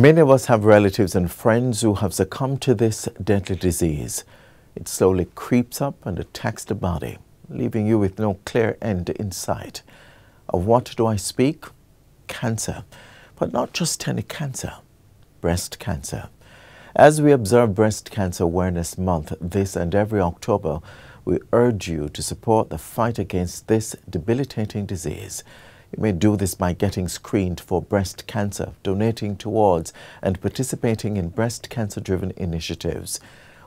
Many of us have relatives and friends who have succumbed to this deadly disease. It slowly creeps up and attacks the body, leaving you with no clear end in sight. Of what do I speak? Cancer. But not just any cancer. Breast cancer. As we observe Breast Cancer Awareness Month this and every October, we urge you to support the fight against this debilitating disease. You may do this by getting screened for breast cancer, donating towards and participating in breast cancer-driven initiatives.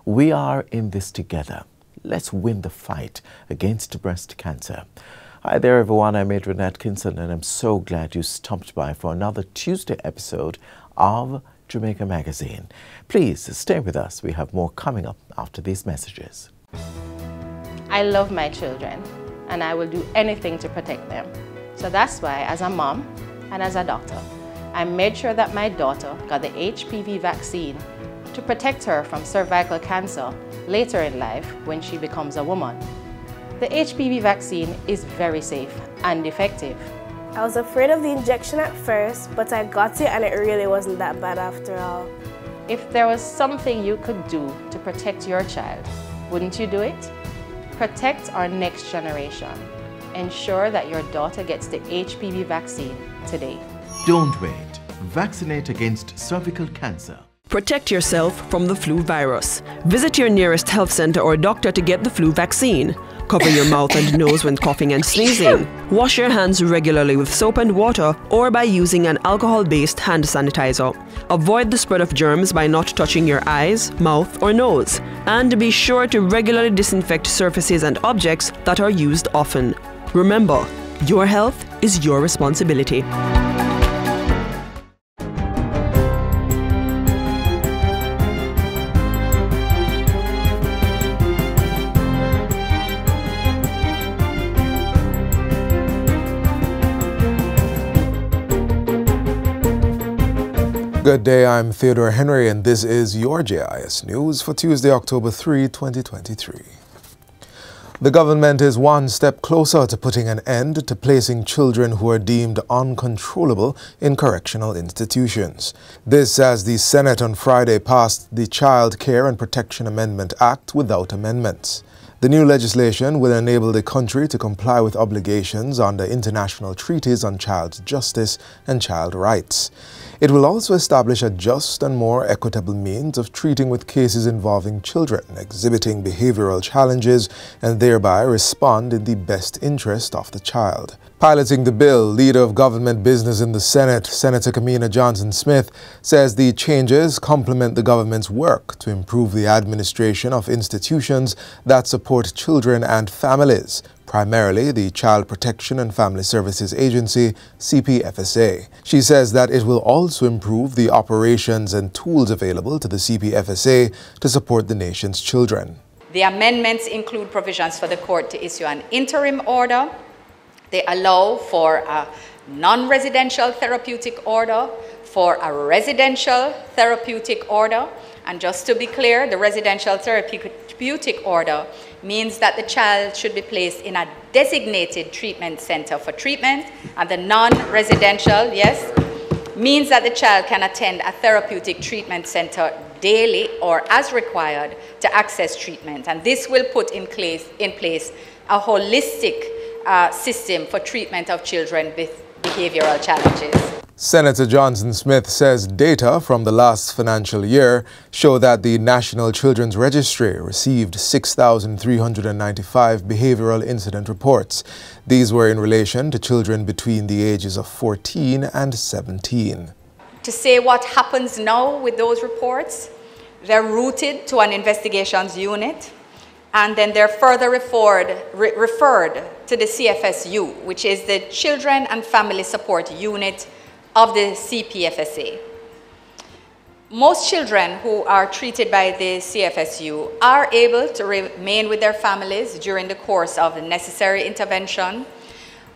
We are in this together. Let's win the fight against breast cancer. Hi there everyone, I'm Adrian Atkinson and I'm so glad you stopped by for another Tuesday episode of Jamaica Magazine. Please stay with us. We have more coming up after these messages. I love my children and I will do anything to protect them. So that's why, as a mom and as a doctor, I made sure that my daughter got the HPV vaccine to protect her from cervical cancer later in life when she becomes a woman. The HPV vaccine is very safe and effective. I was afraid of the injection at first, but I got it and it really wasn't that bad after all. If there was something you could do to protect your child, wouldn't you do it? Protect our next generation. Ensure that your daughter gets the HPV vaccine today. Don't wait. Vaccinate against cervical cancer. Protect yourself from the flu virus. Visit your nearest health center or doctor to get the flu vaccine. Cover your mouth and nose when coughing and sneezing. Wash your hands regularly with soap and water or by using an alcohol-based hand sanitizer. Avoid the spread of germs by not touching your eyes, mouth or nose. And be sure to regularly disinfect surfaces and objects that are used often. Remember, your health is your responsibility. Good day, I'm Theodore Henry and this is your JIS News for Tuesday, October 3, 2023. The government is one step closer to putting an end to placing children who are deemed uncontrollable in correctional institutions. This as the Senate on Friday passed the Child Care and Protection Amendment Act without amendments. The new legislation will enable the country to comply with obligations under international treaties on child justice and child rights. It will also establish a just and more equitable means of treating with cases involving children exhibiting behavioral challenges and thereby respond in the best interest of the child. Piloting the bill, Leader of Government Business in the Senate, Senator Kamina Johnson-Smith, says the changes complement the government's work to improve the administration of institutions that support children and families, primarily the Child Protection and Family Services Agency, CPFSA. She says that it will also improve the operations and tools available to the CPFSA to support the nation's children. The amendments include provisions for the court to issue an interim order. They allow for a non-residential therapeutic order, for a residential therapeutic order. And just to be clear, the residential therapeutic order means that the child should be placed in a designated treatment center for treatment, and the non-residential, yes, means that the child can attend a therapeutic treatment center daily or as required to access treatment. And this will put in place a holistic system for treatment of children with behavioral challenges. Senator Johnson-Smith says data from the last financial year show that the National Children's Registry received 6,395 behavioral incident reports. These were in relation to children between the ages of 14 and 17. To say what happens now with those reports, they're routed to an investigations unit, and then they're further referred to the CFSU, which is the Children and Family Support Unit of the CPFSA. Most children who are treated by the CFSU are able to remain with their families during the course of the necessary intervention,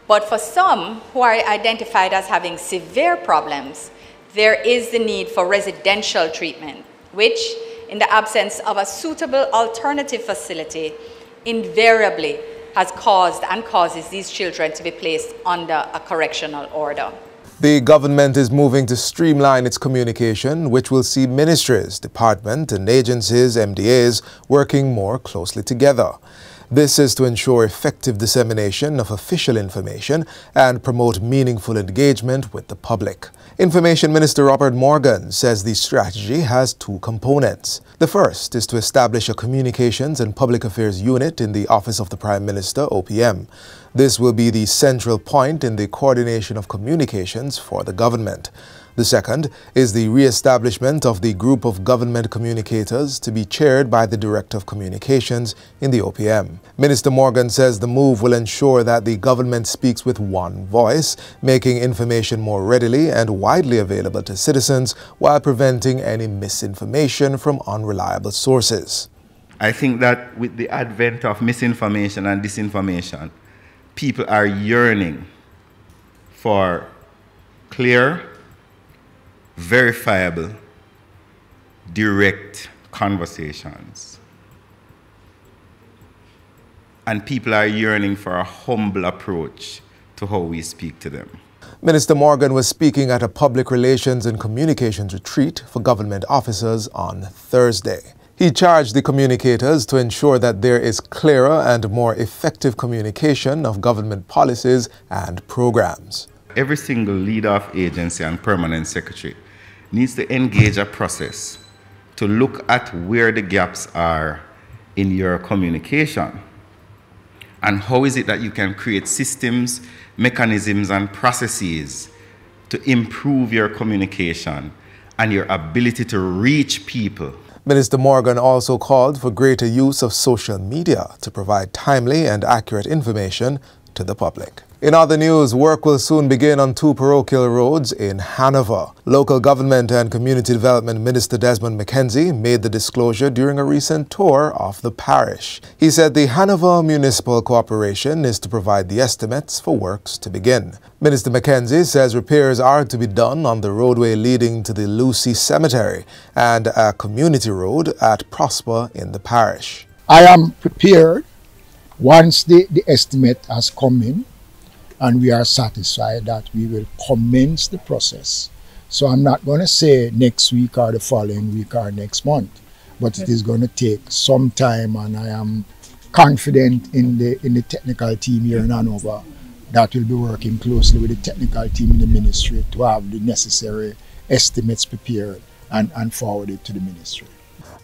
but for some who are identified as having severe problems, there is the need for residential treatment, which, in the absence of a suitable alternative facility, invariably has caused and causes these children to be placed under a correctional order. The government is moving to streamline its communication, which will see ministries, departments and agencies, MDAs, working more closely together. This is to ensure effective dissemination of official information and promote meaningful engagement with the public. Information Minister Robert Morgan says the strategy has two components. The first is to establish a Communications and Public Affairs Unit in the Office of the Prime Minister, OPM. This will be the central point in the coordination of communications for the government. The second is the re-establishment of the Group of Government Communicators to be chaired by the Director of Communications in the OPM. Minister Morgan says the move will ensure that the government speaks with one voice, making information more readily and widely available to citizens while preventing any misinformation from unreliable sources. I think that with the advent of misinformation and disinformation, people are yearning for clear, verifiable, direct conversations. And people are yearning for a humble approach to how we speak to them. Minister Morgan was speaking at a public relations and communications retreat for government officers on Thursday. He charged the communicators to ensure that there is clearer and more effective communication of government policies and programs. Every single leader of agency and permanent secretary needs to engage a process to look at where the gaps are in your communication and how is it that you can create systems, mechanisms, and processes to improve your communication and your ability to reach people. Minister Morgan also called for greater use of social media to provide timely and accurate information to the public. In other news, work will soon begin on 2 parochial roads in Hanover. Local Government and Community Development Minister Desmond McKenzie made the disclosure during a recent tour of the parish. He said the Hanover Municipal Corporation is to provide the estimates for works to begin. Minister McKenzie says repairs are to be done on the roadway leading to the Lucy Cemetery and a community road at Prosper in the parish. I am prepared once the estimate has come in, and we are satisfied that we will commence the process. So I'm not going to say next week or the following week or next month, but it is going to take some time, and I am confident in the technical team here in Hanover that will be working closely with the technical team in the ministry to have the necessary estimates prepared and forwarded to the ministry.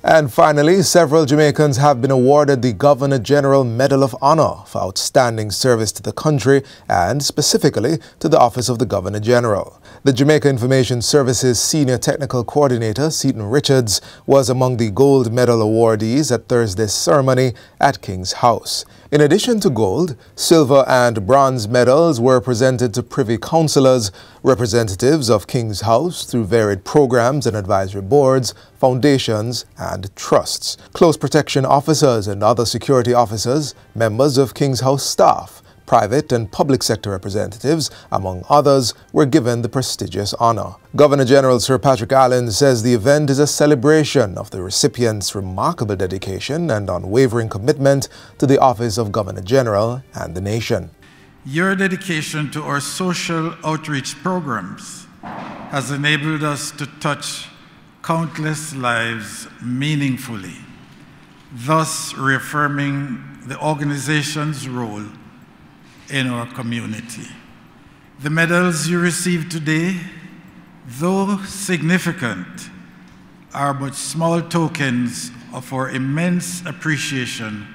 And finally, several Jamaicans have been awarded the Governor General Medal of Honor for outstanding service to the country and specifically to the Office of the Governor General. The Jamaica Information Services Senior Technical Coordinator, Seaton Richards, was among the gold medal awardees at Thursday's ceremony at King's House. In addition to gold, silver and bronze medals were presented to Privy Councillors, representatives of King's House through varied programs and advisory boards, foundations and trusts, close protection officers and other security officers, members of King's House staff, private and public sector representatives, among others, were given the prestigious honor. Governor General Sir Patrick Allen says the event is a celebration of the recipient's remarkable dedication and unwavering commitment to the office of Governor General and the nation. Your dedication to our social outreach programs has enabled us to touch countless lives meaningfully, thus reaffirming the organization's role in our community. The medals you receive today, though significant, are but small tokens of our immense appreciation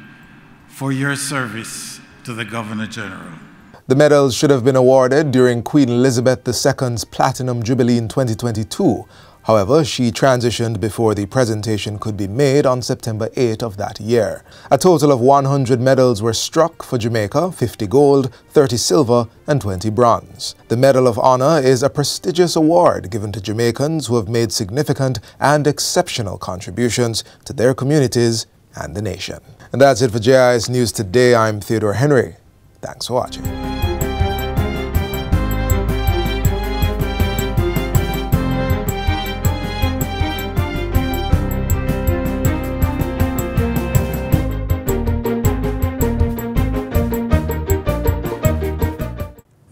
for your service to the Governor General. The medals should have been awarded during Queen Elizabeth II's Platinum Jubilee in 2022. However, she transitioned before the presentation could be made on September 8 of that year. A total of 100 medals were struck for Jamaica, 50 gold, 30 silver, and 20 bronze. The Medal of Honor is a prestigious award given to Jamaicans who have made significant and exceptional contributions to their communities and the nation. And that's it for JIS News Today. I'm Theodore Henry. Thanks for watching.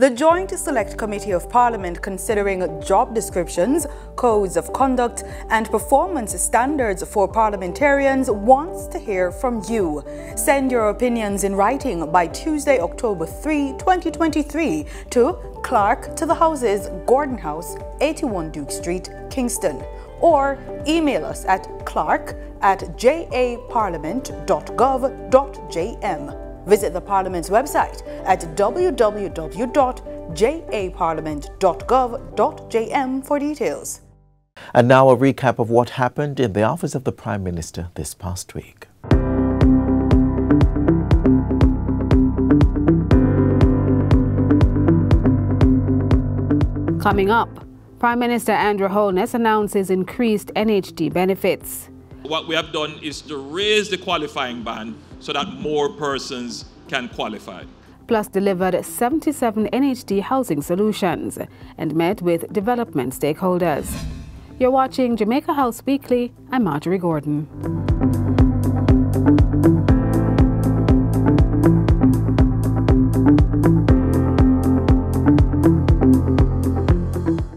The Joint Select Committee of Parliament, considering job descriptions, codes of conduct and performance standards for parliamentarians, wants to hear from you. Send your opinions in writing by Tuesday, October 3, 2023 to Clerk to the Houses, Gordon House, 81 Duke Street, Kingston. Or email us at clark@japarliament.gov.jm. Visit the Parliament's website at www.japarliament.gov.jm for details. And now a recap of what happened in the office of the Prime Minister this past week. Coming up, Prime Minister Andrew Holness announces increased NHD benefits. What we have done is to raise the qualifying band so that more persons can qualify. Plus delivered 77 NHD housing solutions and met with development stakeholders. You're watching Jamaica House Weekly. I'm Marjorie Gordon.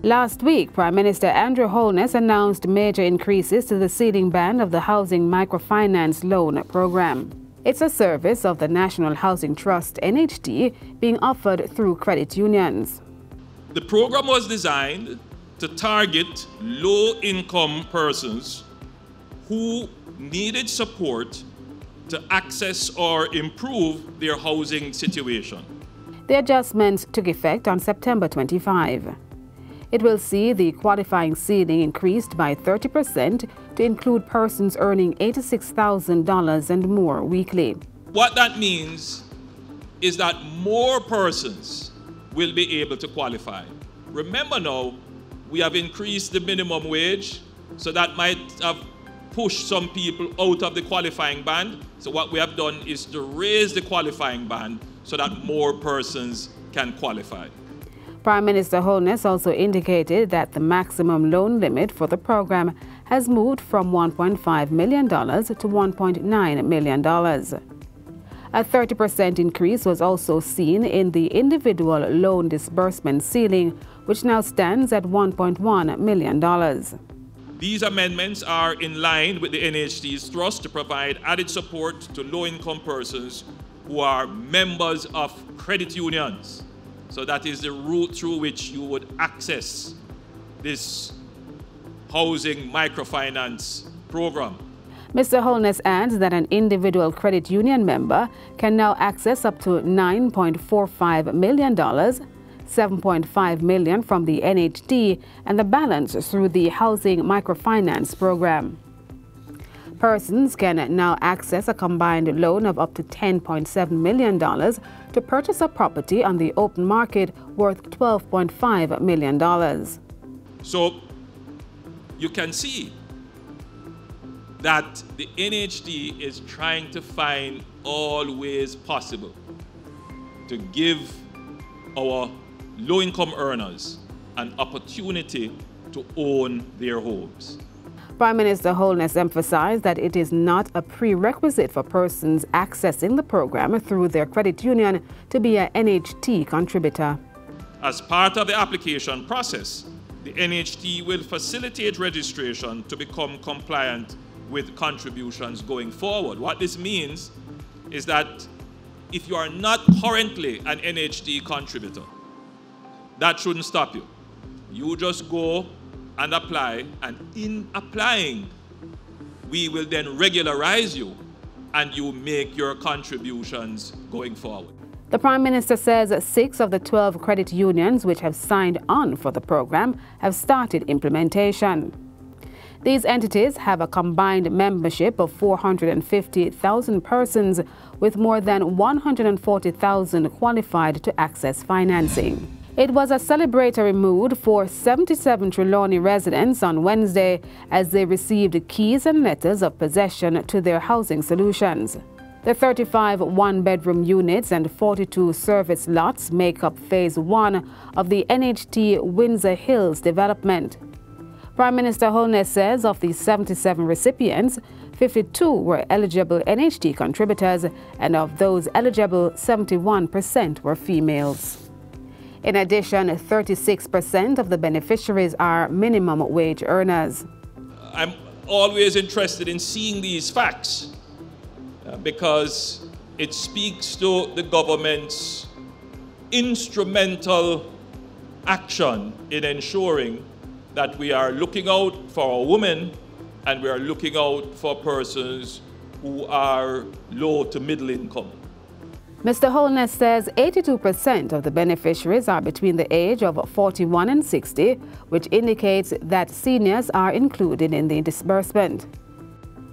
Last week, Prime Minister Andrew Holness announced major increases to the ceiling band of the Housing Microfinance Loan Program. It's a service of the National Housing Trust, NHD, being offered through credit unions. The program was designed to target low-income persons who needed support to access or improve their housing situation. The adjustments took effect on September 25. It will see the qualifying ceiling increased by 30% to include persons earning $86,000 and more weekly. What that means is that more persons will be able to qualify. Remember now, we have increased the minimum wage, so that might have pushed some people out of the qualifying band. So what we have done is to raise the qualifying band so that more persons can qualify. Prime Minister Holness also indicated that the maximum loan limit for the program has moved from $1.5 million to $1.9 million. A 30% increase was also seen in the individual loan disbursement ceiling, which now stands at $1.1 million. These amendments are in line with the NHD's thrust to provide added support to low-income persons who are members of credit unions. So that is the route through which you would access this housing microfinance program. Mr. Holness adds that an individual credit union member can now access up to $9.45 million, $7.5 million from the NHD, and the balance through the housing microfinance program. Persons can now access a combined loan of up to $10.7 million to purchase a property on the open market worth $12.5 million. So you can see that the NHD is trying to find all ways possible to give our low-income earners an opportunity to own their homes. Prime Minister Holness emphasized that it is not a prerequisite for persons accessing the program through their credit union to be an NHT contributor. As part of the application process, the NHT will facilitate registration to become compliant with contributions going forward. What this means is that if you are not currently an NHT contributor, that shouldn't stop you. You just go and apply, and in applying, we will then regularize you and you make your contributions going forward. The Prime Minister says 6 of the 12 credit unions which have signed on for the program have started implementation. These entities have a combined membership of 450,000 persons with more than 140,000 qualified to access financing. It was a celebratory mood for 77 Trelawney residents on Wednesday as they received keys and letters of possession to their housing solutions. The 35 one-bedroom units and 42 service lots make up Phase 1 of the NHT Windsor Hills development. Prime Minister Holness says of the 77 recipients, 52 were eligible NHT contributors, and of those eligible, 71% were females. In addition, 36% of the beneficiaries are minimum wage earners. I'm always interested in seeing these facts because it speaks to the government's instrumental action in ensuring that we are looking out for our women and we are looking out for persons who are low to middle income. Mr. Holness says 82% of the beneficiaries are between the age of 41 and 60, which indicates that seniors are included in the disbursement.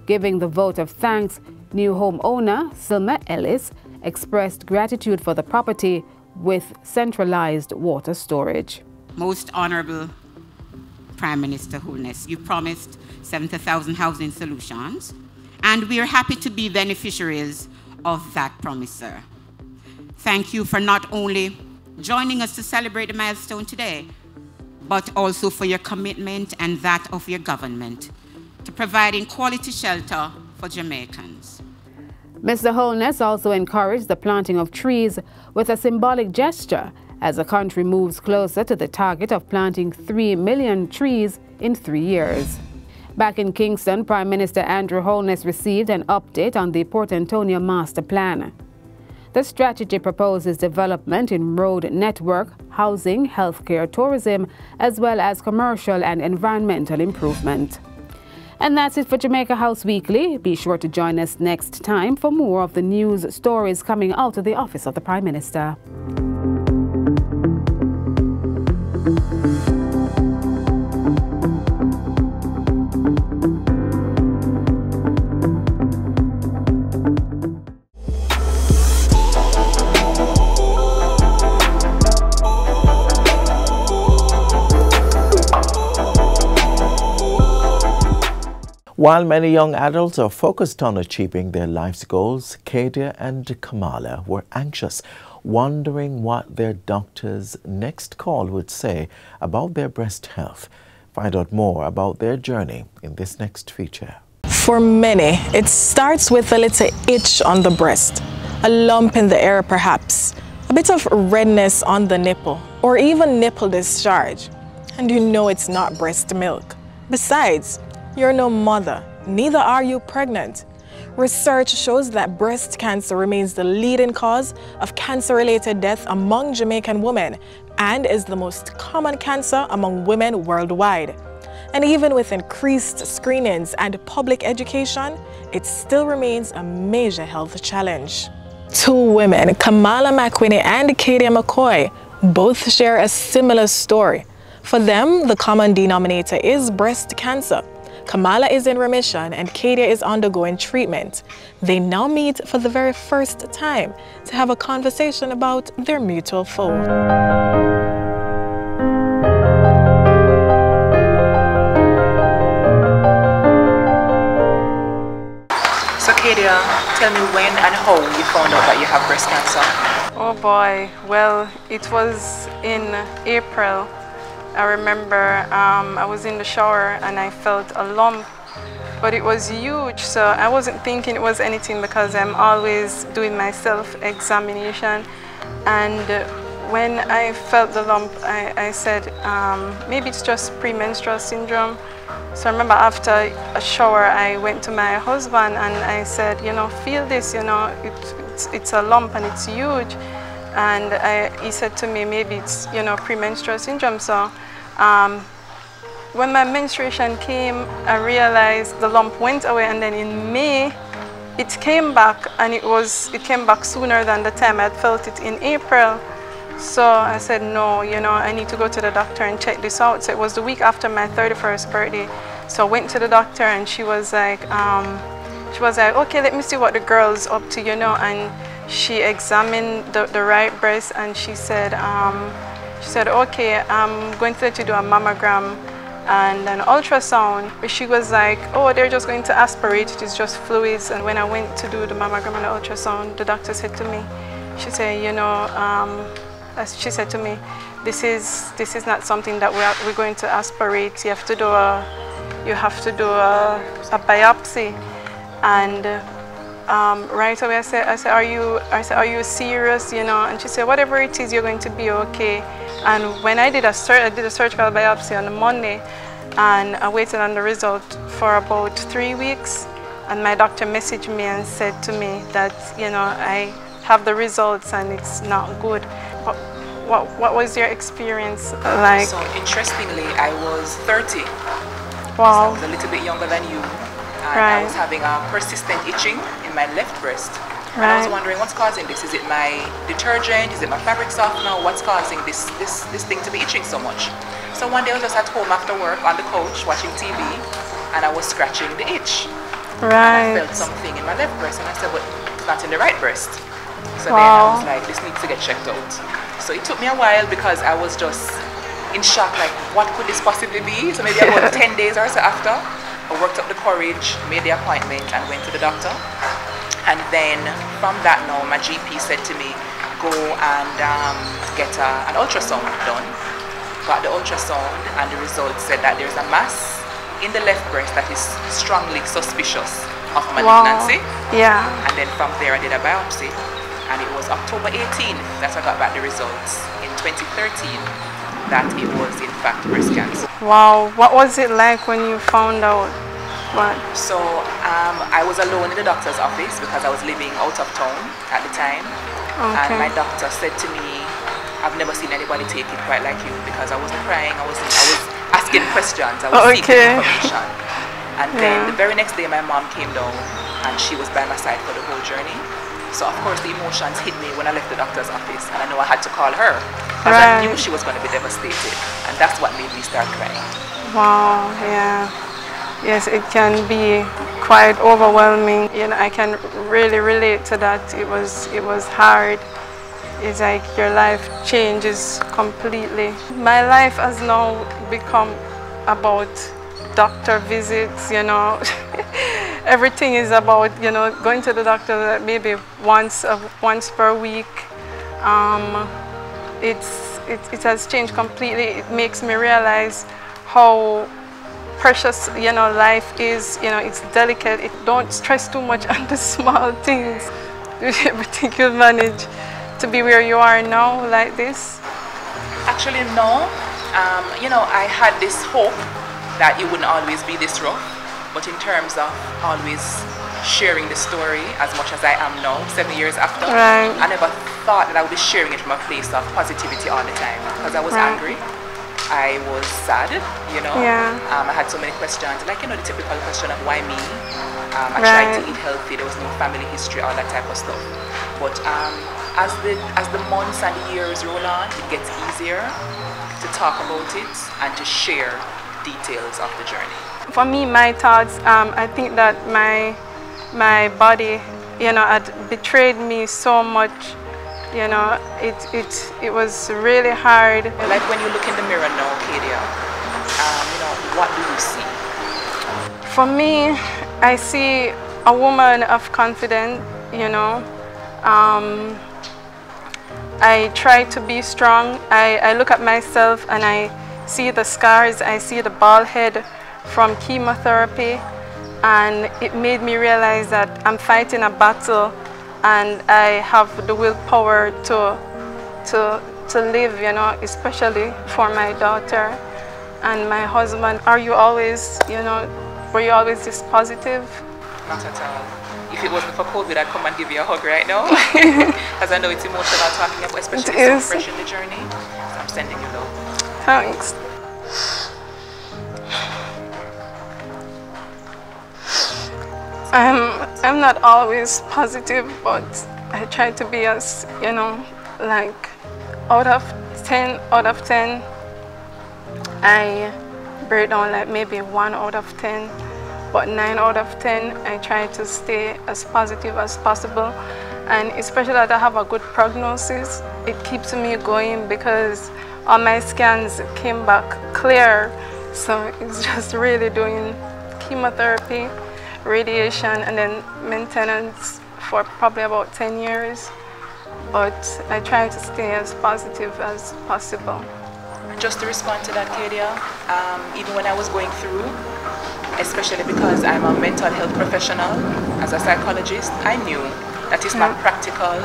Giving the vote of thanks, new home owner Silma Ellis expressed gratitude for the property with centralized water storage. Most Honorable Prime Minister Holness, you promised 70,000 housing solutions, and we are happy to be beneficiaries of that promise, sir. Thank you for not only joining us to celebrate the milestone today, but also for your commitment and that of your government to providing quality shelter for Jamaicans. Mr. Holness also encouraged the planting of trees with a symbolic gesture as the country moves closer to the target of planting 3 million trees in 3 years. Back in Kingston, Prime Minister Andrew Holness received an update on the Port Antonio Master Plan. The strategy proposes development in road network, housing, healthcare, tourism, as well as commercial and environmental improvement. And that's it for Jamaica House Weekly. Be sure to join us next time for more of the news stories coming out of the office of the Prime Minister. While many young adults are focused on achieving their life's goals, Kadia and Kamala were anxious, wondering what their doctor's next call would say about their breast health. Find out more about their journey in this next feature. For many, it starts with a little itch on the breast, a lump in the area perhaps, a bit of redness on the nipple, or even nipple discharge. And you know it's not breast milk. Besides, you're no mother, neither are you pregnant. Research shows that breast cancer remains the leading cause of cancer-related death among Jamaican women and is the most common cancer among women worldwide. And even with increased screenings and public education, it still remains a major health challenge. Two women, Kamala McWhinney and Kadia McCoy, both share a similar story. For them, the common denominator is breast cancer. Kamala is in remission and Kadia is undergoing treatment. They now meet for the very first time to have a conversation about their mutual foe. So Kadia, tell me when and how you found out that you have breast cancer. Oh boy, well, it was in April. I remember I was in the shower and I felt a lump, but it was huge, so I wasn't thinking it was anything because I'm always doing my self-examination. And when I felt the lump, I said, maybe it's just premenstrual syndrome. So I remember after a shower, I went to my husband and I said, you know, feel this, you know, it's a lump and it's huge. And he said to me, maybe it's, you know, premenstrual syndrome. So when my menstruation came, I realized the lump went away, and then in May, it came back, and it came back sooner than the time I felt it in April. So I said, no, you know, I need to go to the doctor and check this out. So it was the week after my 31st birthday. So I went to the doctor and she was like, okay, let me see what the girl's up to, you know. And she examined the right breast and she said, okay, I'm going to let you do a mammogram and an ultrasound. But she was like, oh, they're just going to aspirate, it is just fluids. And when I went to do the mammogram and the ultrasound, the doctor said to me, she said, you know, she said to me, this is not something that we're going to aspirate. You have to do a biopsy. And right away I said, are you serious, you know? And she said, whatever it is, you're going to be okay. And when I did a surgical biopsy on a Monday, and I waited on the result for about 3 weeks, and my doctor messaged me and said to me that, you know, I have the results and it's not good. What was your experience like? So interestingly, I was 30. Wow. So I was a little bit younger than you. And Right. I was having a persistent itching in my left breast. And I was Right. wondering what's causing this. Is it my detergent? Is it my fabric softener? What's causing this thing to be itching so much? So one day I was just at home after work on the couch watching TV, and I was scratching the itch. Right. And I felt something in my left breast, and I said, but it's not in the right breast. So Wow. then I was like, this needs to get checked out. So it took me a while because I was just in shock, like, what could this possibly be? So maybe about 10 days or so after, I worked up the courage, made the appointment, and went to the doctor. And then from that now, my GP said to me, go and get an ultrasound done. Got the ultrasound, and the results said that there's a mass in the left breast that is strongly suspicious of malignancy. Wow. Yeah. And then from there I did a biopsy, and it was October 18th that I got back the results in 2013 that it was in fact breast cancer. Wow. What was it like when you found out? What? So I was alone in the doctor's office because I was living out of town at the time. Okay. And my doctor said to me, I've never seen anybody take it quite like you, because I wasn't crying, I was asking questions, I was seeking information. And then the very next day my mom came down and she was by my side for the whole journey. So of course the emotions hit me when I left the doctor's office, and I know I had to call her because I knew she was going to be devastated, and that's what made me start crying. Wow, yeah. Yes, it can be quite overwhelming. You know, I can really relate to that. It was hard. It's like your life changes completely. My life has now become about doctor visits, you know. Everything is about, you know, going to the doctor maybe once per week. It has changed completely. It makes me realize how precious, you know, life is. You know, it's delicate. Don't stress too much on the small things. Do everything you manage to be where you are now, like this? Actually, no. You know, I had this hope that it wouldn't always be this rough, but in terms of always sharing the story as much as I am now, 7 years after, Right. I never thought that I would be sharing it from a place of positivity all the time, because I was Right. angry, I was sad, you know. Yeah. I had so many questions, like, you know, the typical question of why me? I tried to Right. eat healthy, there was no family history, all that type of stuff. But as the months and the years roll on, it gets easier to talk about it and to share details of the journey. For me, my thoughts, I think that my body, you know, had betrayed me so much. You know, it was really hard. Like when you look in the mirror now, Kadia, you know, what do you see? For me, I see a woman of confidence, you know. I try to be strong. I look at myself and I see the scars, I see the bald head from chemotherapy, and it made me realize that I'm fighting a battle and I have the willpower to live, you know, especially for my daughter and my husband. Are you always, you know, were you always this positive? Not at all. If it wasn't for COVID, I'd come and give you a hug right now. Because I know it's emotional talking about, especially so fresh in the journey. So I'm sending you love. Thanks. I'm not always positive, but I try to be as, you know, like out of 10, I break down like maybe 1 out of 10, but 9 out of 10, I try to stay as positive as possible. And especially that I have a good prognosis, it keeps me going because all my scans came back clear. So it's just really doing chemotherapy, radiation, and then maintenance for probably about 10 years. But I try to stay as positive as possible. Just to respond to that, Kadia, even when I was going through especially because I'm a mental health professional. As a psychologist, I knew that it's not practical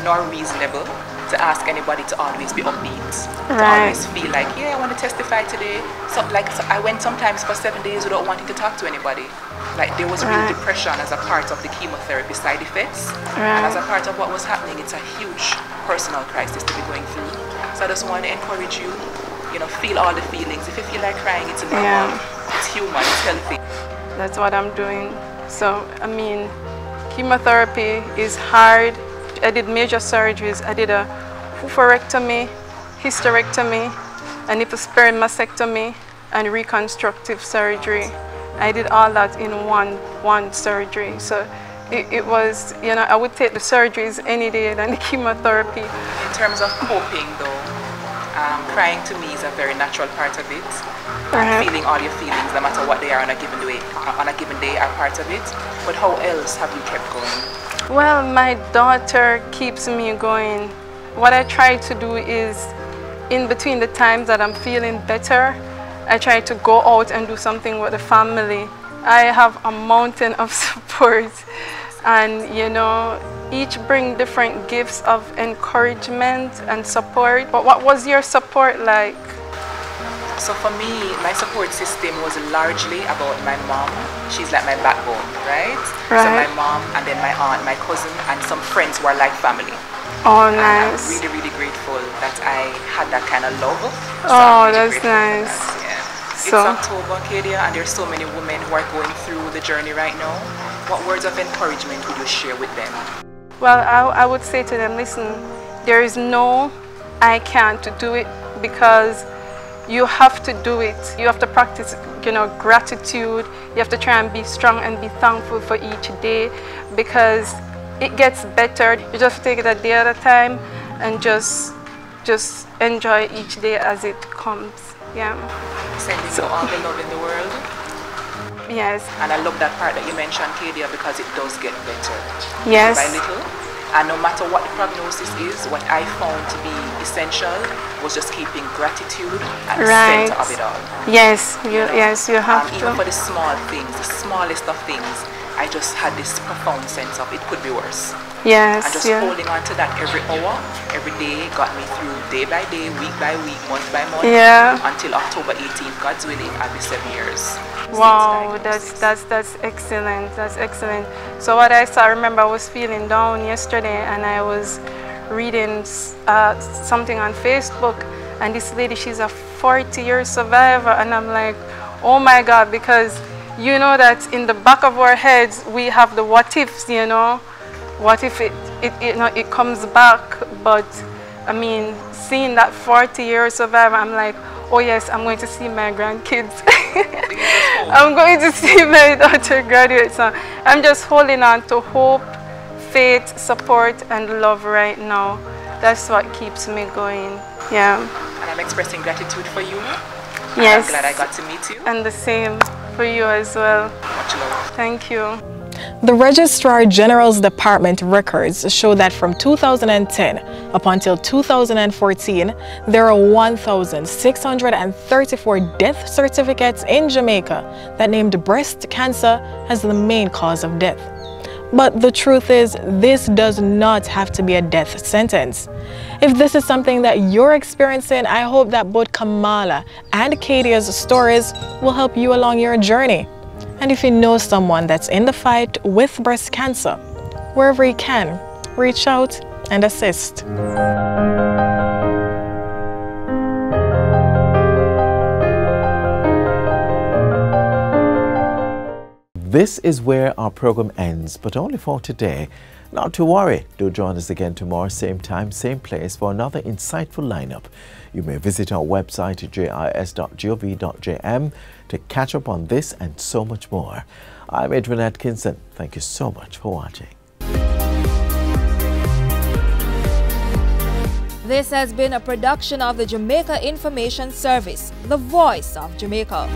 nor reasonable to ask anybody to always be upbeat, to always feel like, yeah, I want to testify today. So I went sometimes for 7 days without wanting to talk to anybody. Like there was real depression as a part of the chemotherapy side effects. And as a part of what was happening, it's a huge personal crisis to be going through. So I just want to encourage you, you know, feel all the feelings. If you feel like crying, it's normal, it's human, it's healthy. That's what I'm doing. So, I mean, chemotherapy is hard. I did major surgeries. I did a oophorectomy, hysterectomy, a nipple-sparing mastectomy, and reconstructive surgery. I did all that in one surgery. So it was, you know, I would take the surgeries any day than the chemotherapy. In terms of coping though, crying to me is a very natural part of it. Feeling all your feelings, no matter what they are on a given day are part of it. But how else have you kept going? Well, my daughter keeps me going. What I try to do is, in between the times that I'm feeling better, I try to go out and do something with the family. I have a mountain of support, and you know, each bring different gifts of encouragement and support. But what was your support like? So for me, my support system was largely about my mom. She's like my backbone, right? So my mom, and then my aunt, my cousin, and some friends who are like family. Oh, nice. I'm really, really grateful that I had that kind of love. So oh, that's nice. It's October, Kadia, and there's so many women who are going through the journey right now. What words of encouragement would you share with them? Well, I would say to them, listen, there is no I can't to do it, because you have to do it. You have to practice, you know, gratitude. You have to try and be strong and be thankful for each day, because it gets better. You just take it a day at a time and just enjoy each day as it comes. Yeah. Sending you all the love in the world. Yes. And I love that part that you mentioned, Kadia, because it does get better. Yes. Little by little. And no matter what the prognosis is, what I found to be essential was just keeping gratitude at the center of it all. Yes, you have to. Even for the small things, the smallest of things, I just had this profound sense of it could be worse. Yes. And just holding on to that every hour, every day got me through day by day, week by week, month by month. Yeah. Until October 18th, God's willing, I'll be 7 years. Wow, that's excellent. That's excellent. So what I remember I was feeling down yesterday, and I was reading something on Facebook, and this lady, she's a 40-year survivor, and I'm like, oh my God, because you know that in the back of our heads we have the what ifs, you know, what if it comes back. But I mean, seeing that 40-year survivor, I'm like, oh yes, I'm going to see my grandkids. I'm going to see my daughter graduate. So I'm just holding on to hope, faith, support, and love right now. That's what keeps me going. Yeah. And I'm expressing gratitude for you. Yes. I'm glad I got to meet you. And the same for you as well. Much love. Thank you. The Registrar General's Department records show that from 2010 up until 2014, there are 1,634 death certificates in Jamaica that named breast cancer as the main cause of death. But the truth is, this does not have to be a death sentence. If this is something that you're experiencing, I hope that both Kamala and Kadia's stories will help you along your journey. And if you know someone that's in the fight with breast cancer, wherever you can, reach out and assist. This is where our program ends, but only for today. Not to worry, do join us again tomorrow, same time, same place, for another insightful lineup. You may visit our website at jis.gov.jm to catch up on this and so much more. I'm Adrian Atkinson. Thank you so much for watching. This has been a production of the Jamaica Information Service, the voice of Jamaica.